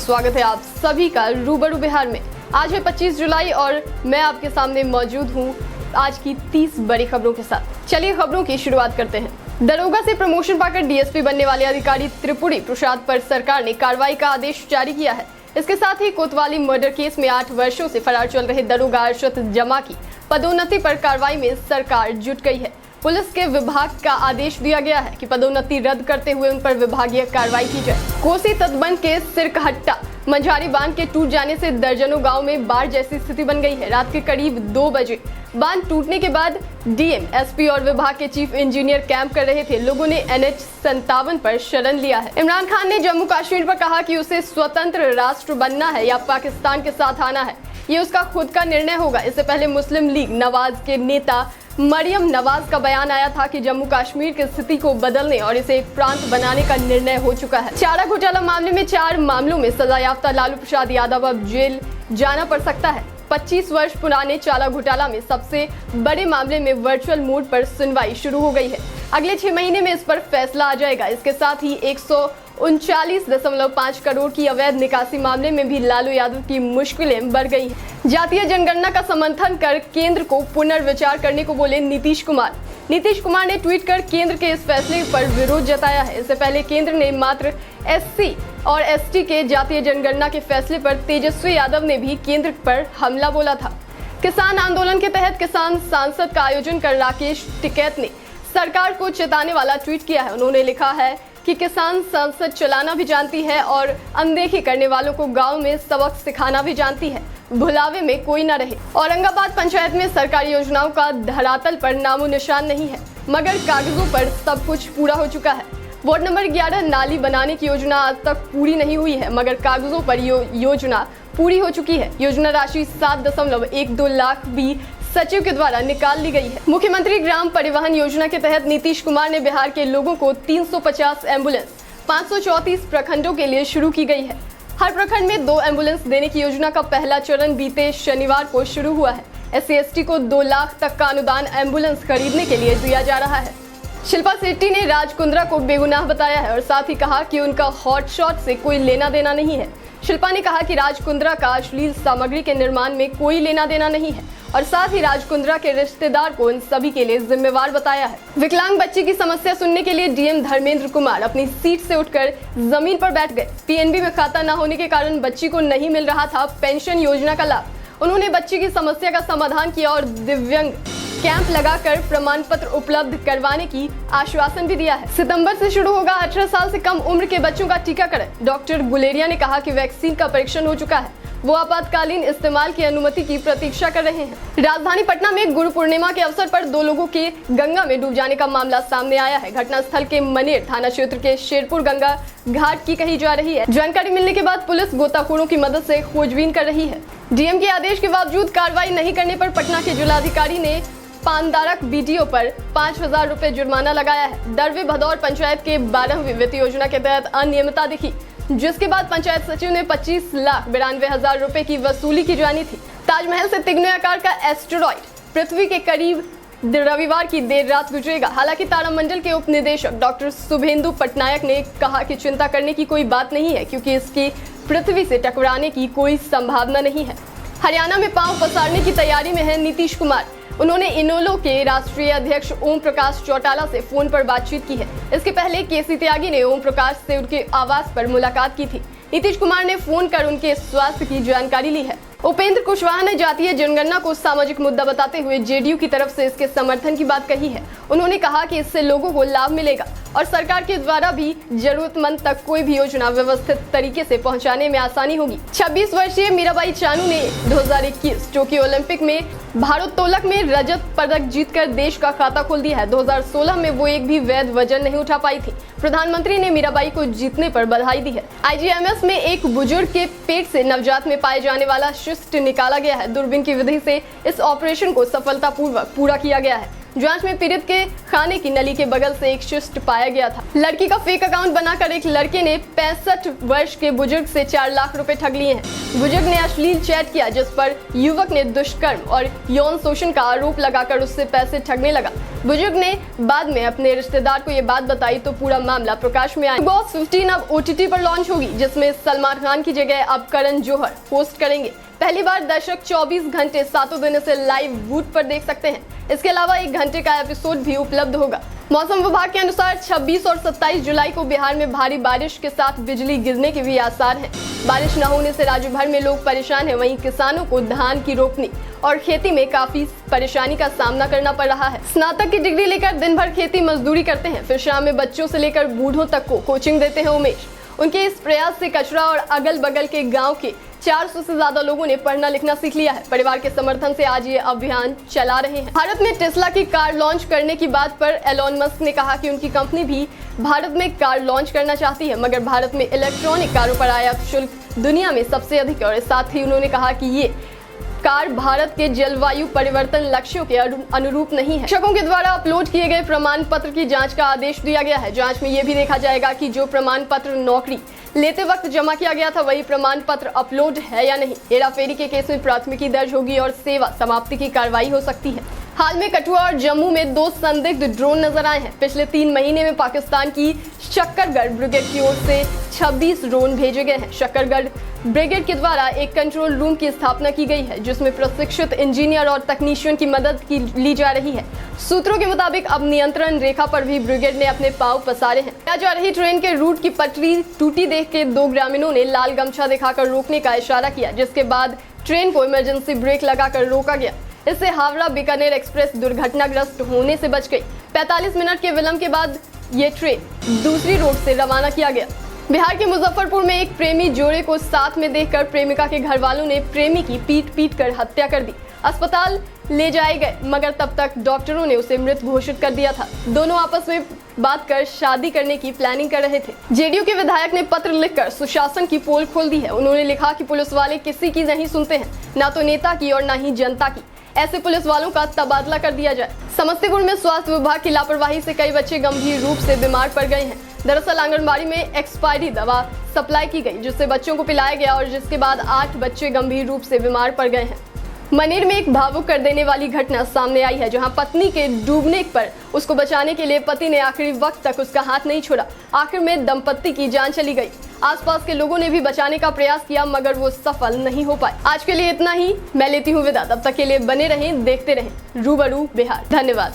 स्वागत है आप सभी का रूबरू बिहार में। आज है 25 जुलाई और मैं आपके सामने मौजूद हूं आज की 30 बड़ी खबरों के साथ। चलिए खबरों की शुरुआत करते हैं। दरोगा से प्रमोशन पाकर डीएसपी बनने वाले अधिकारी त्रिपुरी प्रसाद पर सरकार ने कार्रवाई का आदेश जारी किया है। इसके साथ ही कोतवाली मर्डर केस में 8 वर्षों से फरार चल रहे दरोगा अरशद जमा की पदोन्नति पर कार्रवाई में सरकार जुट गई है। पुलिस के विभाग का आदेश दिया गया है कि पदोन्नति रद्द करते हुए उन पर विभागीय कार्रवाई की जाए। कोसी तटबंध के सिरकहट्टा मंझारी बांध के टूट जाने से दर्जनों गांव में बाढ़ जैसी स्थिति बन गई है। रात के करीब 2 बजे बांध टूटने के बाद डीएम, एसपी और विभाग के चीफ इंजीनियर कैंप कर रहे थे। लोगों ने NH 57 पर शरण लिया है। इमरान खान ने जम्मू कश्मीर पर कहा कि उसे स्वतंत्र राष्ट्र बनना है या पाकिस्तान के साथ आना है, ये उसका खुद का निर्णय होगा। इससे पहले मुस्लिम लीग नवाज के नेता मरियम नवाज का बयान आया था कि जम्मू कश्मीर की स्थिति को बदलने और इसे एक प्रांत बनाने का निर्णय हो चुका है। चारा घोटाला मामले में 4 मामलों में सजायाफ्ता लालू प्रसाद यादव अब जेल जाना पड़ सकता है। 25 वर्ष पुराने चारा घोटाला में सबसे बड़े मामले में वर्चुअल मोड पर सुनवाई शुरू हो गई है। अगले 6 महीने में इस पर फैसला आ जाएगा। इसके साथ ही 139.5 करोड़ की अवैध निकासी मामले में भी लालू यादव की मुश्किलें बढ़ गई हैं। जातीय जनगणना का समर्थन कर केंद्र को पुनर्विचार करने को बोले नीतीश कुमार। नीतीश कुमार ने ट्वीट कर केंद्र के इस फैसले पर विरोध जताया है। इससे पहले केंद्र ने मात्र SC और ST के जातीय जनगणना के फैसले पर तेजस्वी यादव ने भी केंद्र पर हमला बोला था। किसान आंदोलन के तहत किसान सांसद का आयोजन कर राकेश टिकैत ने सरकार को चेताने वाला ट्वीट किया है। उन्होंने लिखा है कि किसान संसद चलाना भी जानती है और अनदेखी करने वालों को गांव में सबक सिखाना भी जानती है। भुलावे में कोई न रहे। औरंगाबाद पंचायत में सरकारी योजनाओं का धरातल पर नामो निशान नहीं है, मगर कागजों पर सब कुछ पूरा हो चुका है। वार्ड नंबर 11 नाली बनाने की योजना आज तक पूरी नहीं हुई है, मगर कागजों पर योजना पूरी हो चुकी है। योजना राशि 7.12 लाख भी सचिव के द्वारा निकाल ली गई है। मुख्यमंत्री ग्राम परिवहन योजना के तहत नीतीश कुमार ने बिहार के लोगों को 350 एम्बुलेंस 534 प्रखंडों के लिए शुरू की गई है। हर प्रखंड में 2 एम्बुलेंस देने की योजना का पहला चरण बीते शनिवार को शुरू हुआ है। SC/ST को 2 लाख तक का अनुदान एम्बुलेंस खरीदने के लिए दिया जा रहा है। शिल्पा शेट्टी ने राज कुंद्रा को बेगुनाह बताया है और साथ ही कहा कि उनका हॉटशॉट से कोई लेना देना नहीं है। शिल्पा ने कहा कि राज कुंद्रा का अश्लील सामग्री के निर्माण में कोई लेना देना नहीं है और साथ ही राज कुंद्रा के रिश्तेदार को इन सभी के लिए जिम्मेवार बताया है। विकलांग बच्ची की समस्या सुनने के लिए डीएम धर्मेंद्र कुमार अपनी सीट से उठकर जमीन पर बैठ गए। PNB में खाता न होने के कारण बच्ची को नहीं मिल रहा था पेंशन योजना का लाभ। उन्होंने बच्ची की समस्या का समाधान किया और दिव्यांग कैंप लगाकर प्रमाण पत्र उपलब्ध करवाने की आश्वासन भी दिया है। सितंबर से शुरू होगा 18 साल से कम उम्र के बच्चों का टीकाकरण। डॉक्टर गुलेरिया ने कहा कि वैक्सीन का परीक्षण हो चुका है, वो आपातकालीन इस्तेमाल की अनुमति की प्रतीक्षा कर रहे हैं। राजधानी पटना में गुरु पूर्णिमा के अवसर पर 2 लोगों के गंगा में डूब जाने का मामला सामने आया है। घटनास्थल के मनेर थाना क्षेत्र के शेरपुर गंगा घाट की कही जा रही है। जानकारी मिलने के बाद पुलिस गोताखोरों की मदद से खोजबीन कर रही है। डीएम के आदेश के बावजूद कार्रवाई नहीं करने पर पटना के जिलाधिकारी ने पानदारक BDO पर 5,000 रुपए जुर्माना लगाया है। दरवे भदौर पंचायत के 12वीं वित्त योजना के तहत अनियमितता दिखी, जिसके बाद पंचायत सचिव ने 25,92,000 रुपए की वसूली की जानी थी। ताजमहल से तिगने आकार का एस्टेरॉइड पृथ्वी के करीब रविवार की देर रात गुजरेगा। हालांकि तारामंडल के उप निदेशक डॉक्टर शुभेंदु पटनायक ने कहा कि चिंता करने की कोई बात नहीं है, क्योंकि इसकी पृथ्वी से टकराने की कोई संभावना नहीं है। हरियाणा में पांव पसारने की तैयारी में है नीतीश कुमार। उन्होंने इनेलो के राष्ट्रीय अध्यक्ष ओम प्रकाश चौटाला से फोन पर बातचीत की है। इसके पहले KC त्यागी ने ओम प्रकाश से उनके आवास पर मुलाकात की थी। नीतीश कुमार ने फोन कर उनके स्वास्थ्य की जानकारी ली है। उपेंद्र कुशवाहा ने जातीय जनगणना को सामाजिक मुद्दा बताते हुए JDU की तरफ से इसके समर्थन की बात कही है। उन्होंने कहा कि इससे लोगों को लाभ मिलेगा और सरकार के द्वारा भी जरूरतमंद तक कोई भी योजना व्यवस्थित तरीके से पहुंचाने में आसानी होगी। 26 वर्षीय मीराबाई चानू ने 2021 टोक्यो ओलंपिक में भारोत्तोलक में रजत पदक जीतकर देश का खाता खोल दिया है। 2016 में वो एक भी वैध वजन नहीं उठा पाई थी। प्रधानमंत्री ने मीराबाई को जीतने पर बधाई दी है। IGMS में एक बुजुर्ग के पेट से नवजात में पाए जाने वाला शिस्ट निकाला गया है। दूरबीन की विधि से इस ऑपरेशन को सफलतापूर्वक पूरा किया गया है। जांच में पीड़ित के खाने की नली के बगल से एक शिष्ट पाया गया था। लड़की का फेक अकाउंट बनाकर एक लड़के ने 65 वर्ष के बुजुर्ग से 4 लाख रुपए ठग लिए हैं। बुजुर्ग ने अश्लील चैट किया जिस पर युवक ने दुष्कर्म और यौन शोषण का आरोप लगाकर उससे पैसे ठगने लगा। बुजुर्ग ने बाद में अपने रिश्तेदार को ये बात बताई तो पूरा मामला प्रकाश में आया। बॉस 15 अब OTT पर लॉन्च होगी, जिसमें सलमान खान की जगह अब करण जौहर होस्ट करेंगे। पहली बार दर्शक 24 घंटे 7 दिन इसे लाइव वूट पर देख सकते हैं। इसके अलावा 1 घंटे का एपिसोड भी उपलब्ध होगा। मौसम विभाग के अनुसार 26 और 27 जुलाई को बिहार में भारी बारिश के साथ बिजली गिरने के भी आसार हैं। बारिश न होने से राज्य भर में लोग परेशान हैं। वहीं किसानों को धान की रोपनी और खेती में काफी परेशानी का सामना करना पड़ रहा है। स्नातक की डिग्री लेकर दिन भर खेती मजदूरी करते हैं, फिर शाम में बच्चों से लेकर बूढ़ों तक को कोचिंग देते हैं उमेश। उनके इस प्रयास से कचरा और अगल बगल के गांव के 400 से ज्यादा लोगों ने पढ़ना लिखना सीख लिया है। परिवार के समर्थन से आज ये अभियान चला रहे हैं। भारत में टेस्ला की कार लॉन्च करने की बात पर एलोन मस्क ने कहा कि उनकी कंपनी भी भारत में कार लॉन्च करना चाहती है, मगर भारत में इलेक्ट्रॉनिक कारों पर आयात शुल्क दुनिया में सबसे अधिक है। और साथ ही उन्होंने कहा कि ये कार भारत के जलवायु परिवर्तन लक्ष्यों के अनुरूप नहीं है। शिक्षकों के द्वारा अपलोड किए गए प्रमाण पत्र की जांच का आदेश दिया गया है। जांच में यह भी देखा जाएगा कि जो प्रमाण पत्र नौकरी लेते वक्त जमा किया गया था वही प्रमाण पत्र अपलोड है या नहीं। हेराफेरी के केस में प्राथमिकी दर्ज होगी और सेवा समाप्ति की कार्रवाई हो सकती है। हाल में कठुआ और जम्मू में 2 संदिग्ध ड्रोन नजर आए हैं। पिछले 3 महीने में पाकिस्तान की शक्करगढ़ ब्रिगेड की ओर से 26 ड्रोन भेजे गए हैं। शक्करगढ़ ब्रिगेड के द्वारा एक कंट्रोल रूम की स्थापना की गई है, जिसमें प्रशिक्षित इंजीनियर और तकनीशियन की मदद ली जा रही है। सूत्रों के मुताबिक अब नियंत्रण रेखा पर भी ब्रिगेड ने अपने पांव पसारे हैं। जा रही ट्रेन के रूट की पटरी टूटी देख के 2 ग्रामीणों ने लाल गमछा दिखाकर रोकने का इशारा किया, जिसके बाद ट्रेन को इमरजेंसी ब्रेक लगाकर रोका गया। इससे हावड़ा बीकानेर एक्सप्रेस दुर्घटनाग्रस्त होने से बच गई। 45 मिनट के विलंब के बाद ये ट्रेन दूसरी रोड से रवाना किया गया। बिहार के मुजफ्फरपुर में एक प्रेमी जोड़े को साथ में देखकर प्रेमिका के घर वालों ने प्रेमी की पीट कर हत्या कर दी। अस्पताल ले जाए गए, मगर तब तक डॉक्टरों ने उसे मृत घोषित कर दिया था। दोनों आपस में बात कर शादी करने की प्लानिंग कर रहे थे। जेडीयू के विधायक ने पत्र लिखकर सुशासन की पोल खोल दी है। उन्होंने लिखा कि पुलिस वाले किसी की नहीं सुनते हैं, ना तो नेता की और ना ही जनता की। ऐसे पुलिस वालों का तबादला कर दिया जाए। समस्तीपुर में स्वास्थ्य विभाग की लापरवाही से कई बच्चे गंभीर रूप से बीमार पड़ गए हैं। दरअसल आंगनबाड़ी में एक्सपायरी दवा सप्लाई की गई, जिससे बच्चों को पिलाया गया और जिसके बाद 8 बच्चे गंभीर रूप से बीमार पड़ गए हैं। मनेर में एक भावुक कर देने वाली घटना सामने आई है, जहां पत्नी के डूबने पर उसको बचाने के लिए पति ने आखिरी वक्त तक उसका हाथ नहीं छोड़ा। आखिर में दंपत्ति की जान चली गई। आसपास के लोगों ने भी बचाने का प्रयास किया, मगर वो सफल नहीं हो पाए। आज के लिए इतना ही। मैं लेती हूँ विदा। तब तक के लिए बने रहें, देखते रहें रूबरू बिहार। धन्यवाद।